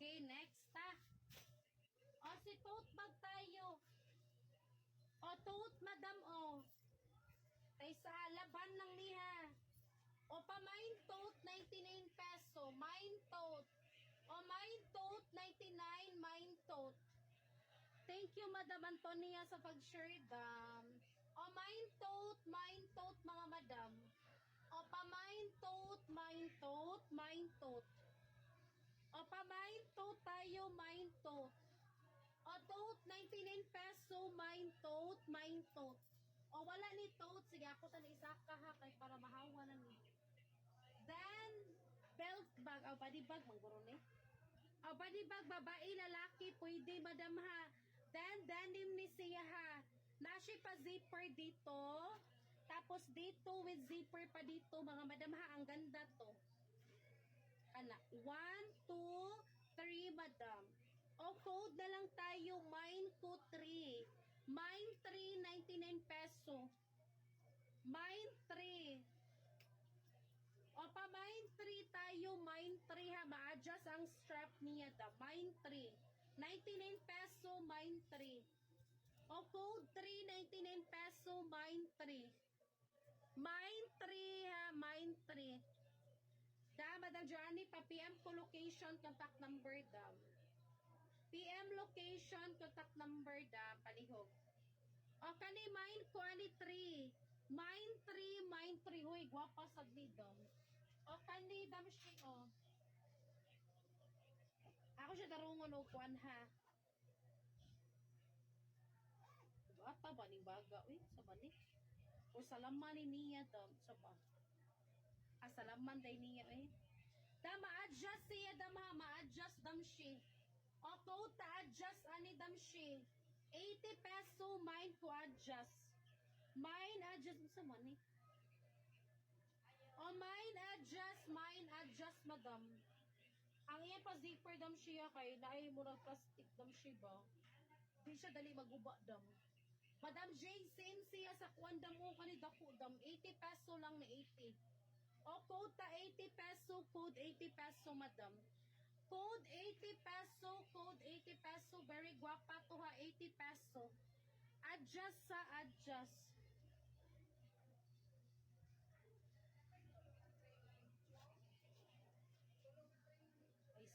Okay, next ha. O, si tote bag tayo. O, tote, madam, o. Ay, sa laban lang niya. O, pa mine tote, 99 peso. Mine tote. O, mine tote, 99, mine tote. Thank you, Madam Antonia, sa pag-share, dam. O, mine tote, mga madam. O, pa mine tote, mine tote, mine tote. O, pa mine tote tayo, mine tote. O, tote, 99 peso, mine tote, mine tote. O, wala ni tote. Sige, ako ta na isa ka ha, kay para mahawa na ni. Then, belt bag. O, body bag, mangguro ni. O, body bag, babae, lalaki, pwede, madam ha. Then, denim ni siya ha. Nasi pa zipper dito. Tapos dito with zipper pa dito, mga madam ha. Ang ganda to. Ana, 1, 2, 3, madam. O, code na lang tayo, mine to 3. Mine 3, 99 peso. Mine 3. O, pa mine 3 tayo, mine 3 ha. Ma-adjust ang strap niya da. Mine 3. 99 peso, mine 3. O, code 3, 99 peso, mine 3. Mine 3 ha, mine 3. Da, Madam Joanny, pa PM ko location, contact number da. PM location, contact number da, palihog. O, kani mine ko, ani 3. Mine 3, mine 3. Huy, gwapa sa dito. O, kani dam siya, o. Ako siya darungon o kuan ha. Ata ba ning baga? Uy, sa ba ni? O salaman ni niya dam. Sa ba? Salaman day niya eh. Da ma-adjust siya dam ha. Ma-adjust dam siya. O code ta-adjust ani dam siya. 80 peso mine ko adjust. Mine adjust sa ba ni? O mine adjust madam. Ang iya pa zipper dam siya kay naay murag plastic dam siya ba. Di siya dali maguba dam. Madam Jane, same siya sa kuwanda mo kanida po dam. 80 peso lang na 80. O code ta 80 peso, code 80 peso madam. Code 80 peso, code 80 peso. Very guapa to ha, 80 peso. Adjust sa adjust. Ay,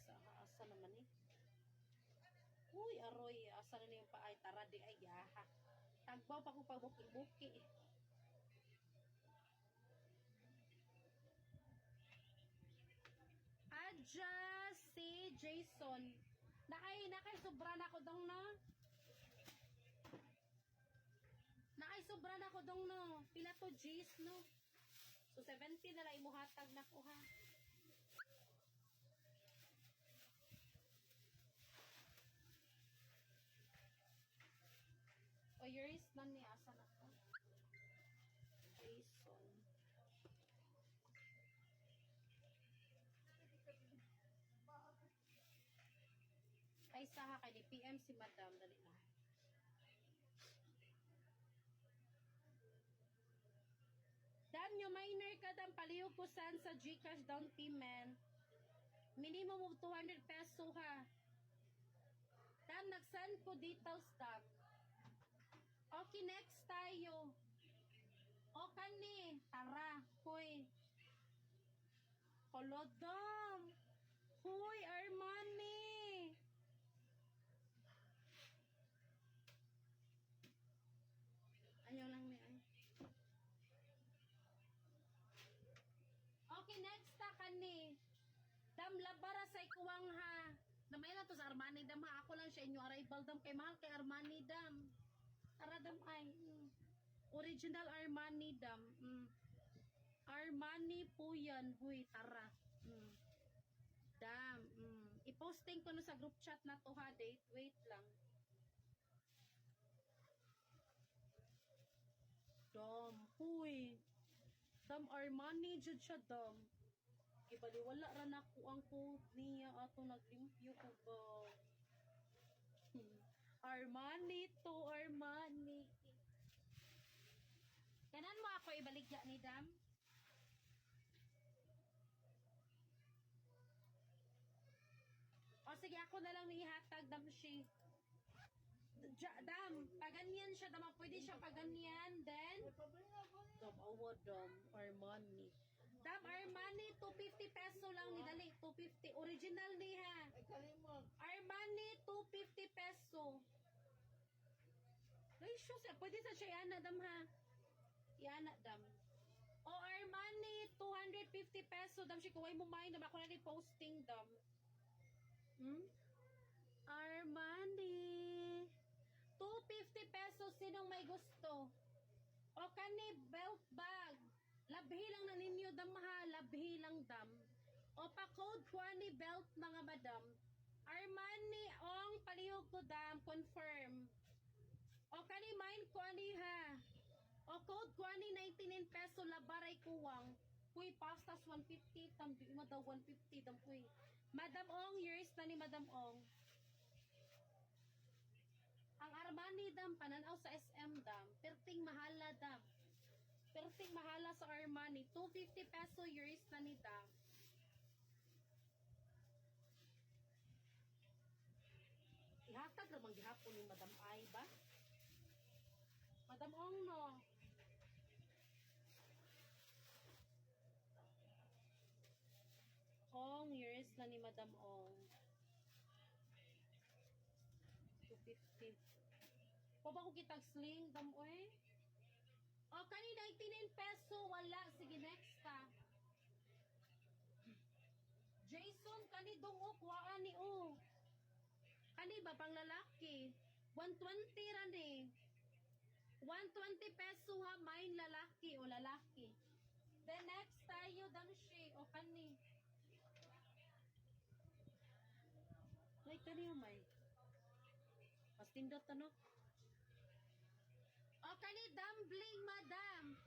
asa naman eh. Uy, aroy, asa na yung paay, tara di ay yaha. Tagbaw pa kong pagbuki-buki. Adjust si Jason. Nakay sobra na ko dong na. Nakay sobra na ko dong no. Pila to G's no. So 70 na lang imuhatag na ko ha. O yours na ni asa na ko. Jason. Ay saha kay ni PM si Madam dali na. Dan yung minor ka dan palihog ko san sa GCash down payment. Minimum of 200 peso ha. Dan nagsan ko details dan. Okay, next tayo. O kani, tara, hoy. Kolodong. Hoy, Armani. Ayaw lang ni ay. Okay, next ta kani. Dam labara sa ikuwang ha. Namay na to sa Armani dam ha. Ako lang siya inyo arrival dam kay mahal kay Armani dam. Tara dam ay. Original Armani dam. Armani po yan. Huy, tara. Dam. I-posting ko na sa group chat na to ha. Date. Wait lang. Dam. Huy. Dam Armani jud siya dam. Ibaliwala ra na ko ang code niya ato naglimpyo ko ba. Armani to Armani. Kanan mo ako ibaligya ni dam. O sige, ako na lang ihatag, dam shi. Dam, paganyan siya, dam, pwede siya paganyan, then, dam, awa, dam, Armani. Dam, Armani, 250 peso lang ni, dali, 250, original ni ha. Armani, 250 peso. Ay, shoes, pwede sa siya, yana, dam, ha. Yana, dam. O, Armani, 250 peso, dam, siya, kuway mo main, dam, ako na posting, dam. Armani, 250 pesos, sinong may gusto? O kani belt bag, labhi lang na ninyo dam ha, labhi lang dam. O pa code kwani belt mga madam. Armani ong palihog ko dam, confirm. O kani mine kwani ha. O code kwani 99 peso labaray kuwang. Kuy pastas 150 tam di mo daw 150 dam kuy. Madam Ong, yours na ni Madam Ong. Ang Armani dam, pananaw sa SM dam, perting mahala dam. Perting mahala sa Armani, 250 peso yours na ni dam. Ihatag namang gihapon ni Madam Ay ba? Madam Ong no. Ong, yours na ni Madam Ong. 250. Pa ba ko kitag sling dam oy? O kani 99 peso wala, sige next ta. Jason kani dungok waan ni o. Kani ba pang lalaki? 120 ra ni. 120 peso ha, mine lalaki o lalaki. Then next tayo dam shi o kani. Like kani may. Mas tindot ano? O kani dumpling madam.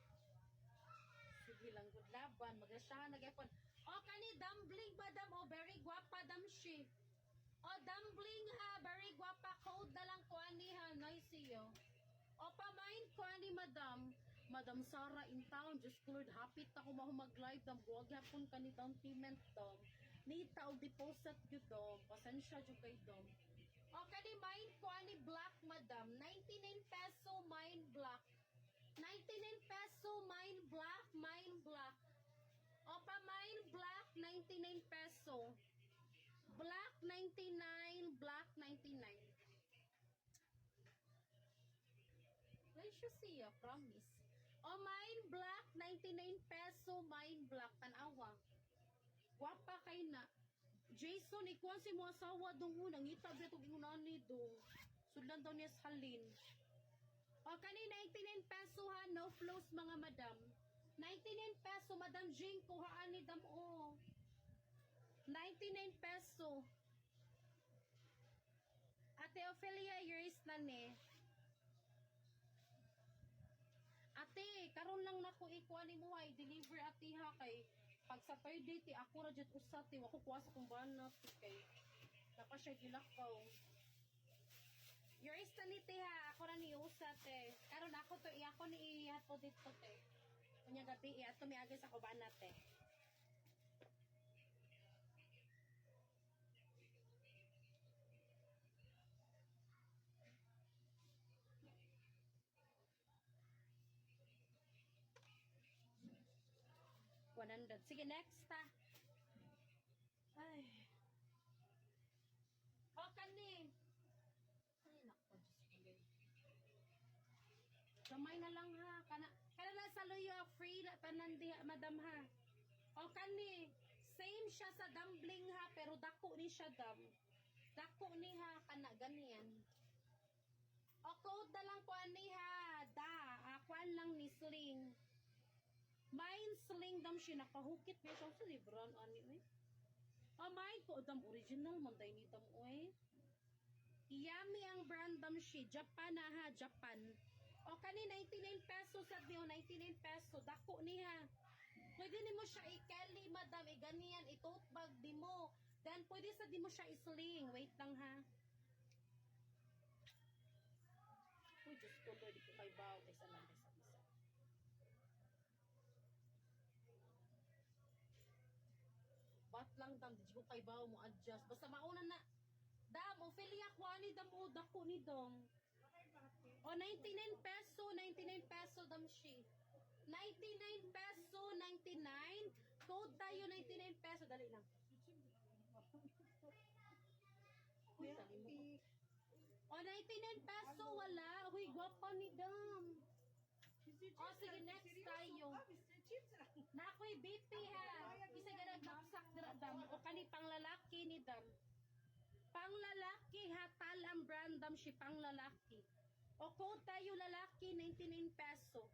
Sige lang good laban, magasyahan nag-epon. O kani dumpling madam, o very guapa dam shi. O dumpling ha, very guapa, code na lang ko ani ha, nice yo. O pamain ko ani madam. Madam Sara in town, just Lord, hapit ako mahu mag-live dam, buwag yapon ka ni down payment dam. Nita og deposit yun dam, pasensya dyan kay dam. O kani mine ko ani black madam, 99 peso mine black. 99 peso mine black, mine black. O pa mine black, 99 peso. Black 99, black 99. Let's just see, promise. O mine black, 99 peso, mine black, tanawa. Guwapa kay na. Jason, ikuan si mo asawa dong unang itab dito ginunani do. Sudan daw niya sa halin. O kani 99 peso ha, no flows mga madam. 99 peso, Madam Jing, kuhaan ni dam o. 99 peso. Ate Ophelia, yours na ni. Ate, karon lang nako ikuha ni mo ay deliver ate ha kay pag sa third day ti ako ra jud usat ti wako kuha sa kumbanat kay naka siya gilakaw. Yours na ni te ha, ako ra ni usat te. Karon ako to ako ni ihato dito te. Kunya gabi ato mi agi sa kumbanat te. Sige, next ta. Ay. O, kani. Ay, nako, Diyos ko. Gamay na lang ha. Kana na sa luyo, free na tanan di, madam ha. O, kani. Same siya sa dumpling ha, pero dako ni siya dam. Dako ni ha, kana, ganyan. O, code na lang po ani ha. Kuan lang ni sling. Mine sling dam siya nakahukit niya siya sa libran ani eh. Mine ko dam original man day ni dam oy. Yummy ang brand dam siya, Japan na ha, Japan. O kani 99 pesos sa niyo, 99 peso dako niya. Pwede nimo siya i-kelly madam, ganyan i-tote bag di mo. Then pwede sa di mo siya i-sling. Wait lang ha. Uy, Diyos ko, Lord, di ko kay baw. Isa lang, isa. Bat lang dam, di ko kay baw mo adjust. Basta mauna na, ni dam o dako ni dong. O 99 peso, 99 peso dam shi. 99 peso, 99. Code tayo 99 peso, dali lang. Uy, dali mo. O 99 peso wala. Uy, gwapa ni dam. O sige, next tayo. Na ako'y BP ha. Isa ganag baksak dira dam. O kani panglalaki ni dam. Panglalaki ha, tal ang brand dam si panglalaki. O code tayo lalaki 99 peso.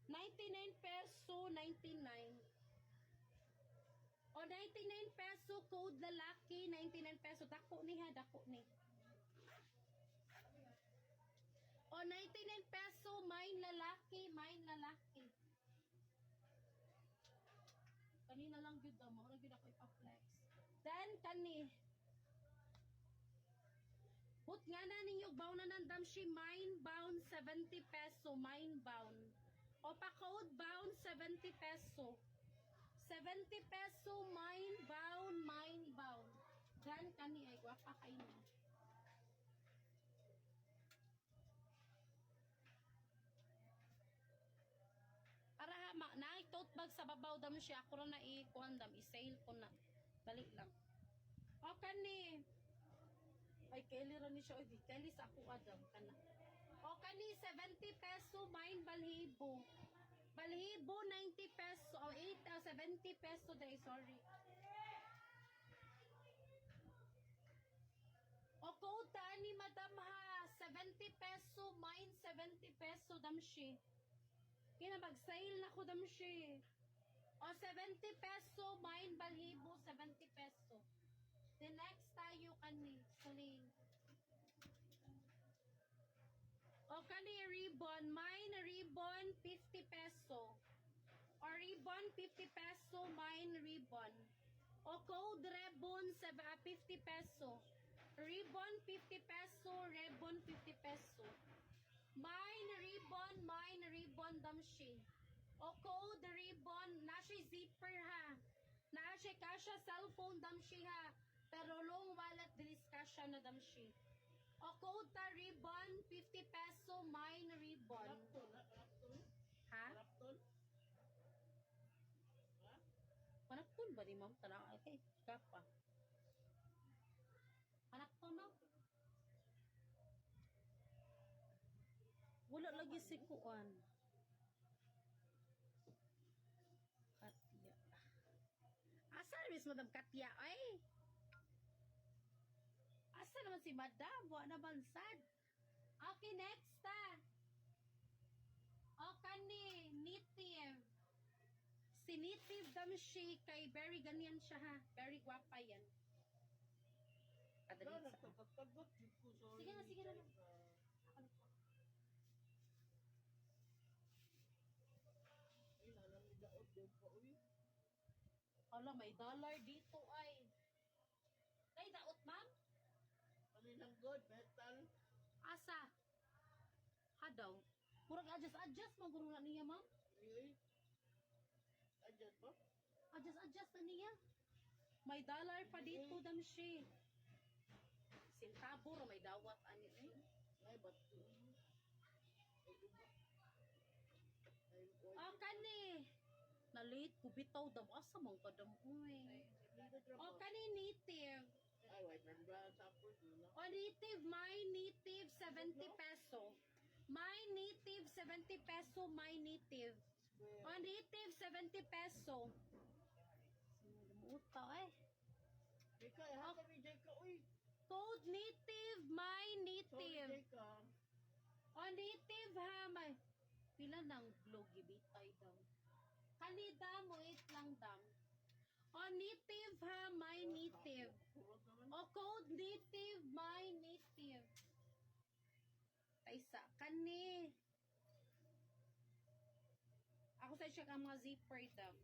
99 peso 99. O 99 peso code lalaki 99 peso. Dako ni ha, dako ni. O 99 peso mine lalaki, mine lalaki. Kanina lang gyud daw, mao ra gyud ako ipa-flex. Then kani But nga na ninyo, bound na nandam si mine bound 70 peso, mine bound. O pa code bound 70 peso. 70 peso, mine bound, mine bound. Dan kani ay gwapa kay na. Para ha, na tote bag sa babaw dam siya, ako na i-kuhan dam, i-sale ko na. Dali lang. O kani. Ay, Kelly rin ni siya. Oy, Kelly sa ako adam. Kana. O, kani, 70 peso, mine balhibo. Balhibo, 90 peso. O, 70 peso day, sorry. O, kota ni madam ha. 70 peso, mine 70 peso, damshi. Kina mag-sale na ko, damshi. O, 70 peso, mine balhibo, 70 peso. The next tayo kani, saling. O kani ribbon, mine ribbon 50 peso. O ribbon 50 peso, mine ribbon. O code ribbon 50 peso. Ribbon 50 peso, ribbon 50 peso. Mine ribbon damshi. O code ribbon, na siya zipper ha. Na siya kasha cellphone damshi ha. Pero long wallet dilis kasha na damshi. O code ta ribbon 50 peso, mine ribbon. Ha? Panakton ba ni ma'am? Tanang okay, kapa. Panakton no? Wala lagi si kuan. Katya. Asa rin Madam Katya ay? Asa naman si Madam? Wala naman sad. Okay, next ta. O kani, native. Si native damshi kay very ganyan siya ha. Very gwapa yan. Kadali sa. Sige na, sige na. Ala, may dollar dito ay. Ay, daot ma'am? Kaninang good, metal. Asa? Ha daw? Murag adjust maguro na niya ma'am? Really? Adjust ba? Adjust na niya. May dollar pa dito damshi. Sintabo ra may dawat ani eh. Ay, ba't O kani. Nalit ko bitaw dam asa man kadam uy. O kani native. ay, wait, remember sa po na. O native, my native 70 peso. My native 70 peso, my native. O native 70 peso. Lumuta eh. Jeka, hata ni Jeka, uy. Code native, my Sorry, native. Jeka. O native ha, may. Pila ng vlog ibitay daw. Kanida mo, wait lang dam. O native ha, my native. Kurot naman. O code native, my native. Kaysa, kani. Ako sa siya ka mga zipper dam.